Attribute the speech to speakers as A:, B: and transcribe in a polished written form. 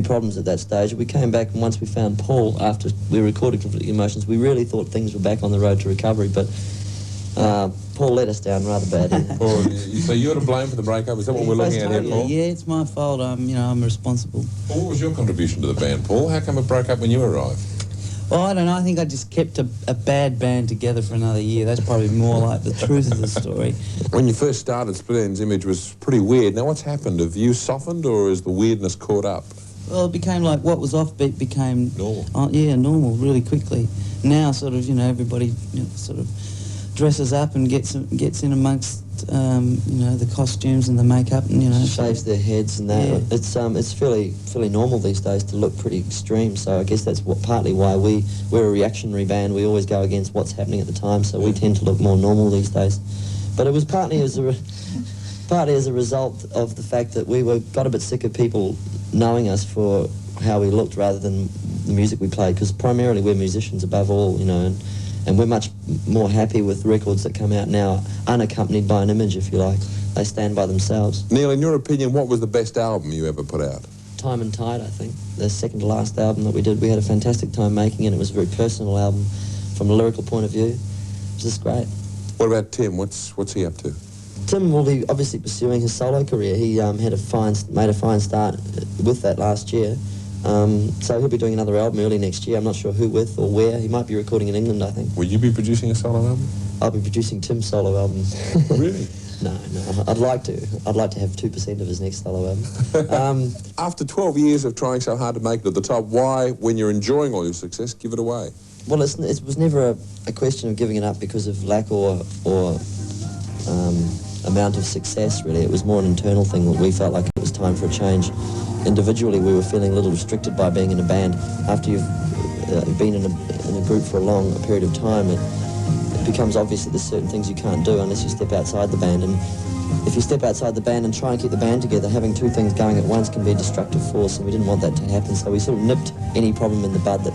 A: few problems at that stage. We came back, and once we found Paul, after we recorded Conflicting Emotions, we really thought things were back on the road to recovery, but Paul let us down rather badly.
B: Paul, so you're to blame for the breakup? Is that what we're looking at here, Paul?
C: Yeah, it's my fault. I'm responsible.
B: Well, what was your contribution to the band, Paul? How come it broke up when you arrived?
C: Well, I don't know. I think I just kept a bad band together for another year. That's probably more like the truth of the story.
B: When you first started, Split Enz image was pretty weird. Now, what's happened? Have you softened, or is the weirdness caught up?
C: Well, it became like what was offbeat became...
B: Normal.
C: Normal, really quickly. Now, sort of, everybody sort of dresses up and gets in amongst, the costumes and the makeup and,
A: shaves their heads and that. Yeah. It's fairly normal these days to look pretty extreme, so I guess that's partly why we're a reactionary band. We always go against what's happening at the time, so we tend to look more normal these days. But it was partly as a result of the fact that we got a bit sick of people knowing us for how we looked rather than the music we played, because primarily we're musicians above all, and we're much more happy with records that come out now unaccompanied by an image, if you like. They stand by themselves.
B: Neil, in your opinion, what was the best album you ever put out?
A: Time and Tide, I think. The second to last album that we did. We had a fantastic time making it. It was a very personal album from a lyrical point of view. It was just great.
B: What about Tim? What's he up to?
A: Tim will be obviously pursuing his solo career. He made a fine start with that last year. So he'll be doing another album early next year. I'm not sure who with or where. He might be recording in England, I think.
B: Will you be producing a solo album?
A: I'll be producing Tim's solo album.
B: Really?
A: No. I'd like to have 2% of his next solo album.
B: After 12 years of trying so hard to make it at the top, why, when you're enjoying all your success, give it away?
A: Well, it was never a question of giving it up because of lack or amount of success, really. It was more an internal thing that we felt like it was time for a change. Individually, we were feeling a little restricted by being in a band. After you've been in a group for a long period of time, it becomes obvious that there's certain things you can't do unless you step outside the band. And if you step outside the band and try and keep the band together, having two things going at once can be a destructive force, and we didn't want that to happen. So we sort of nipped any problem in the bud that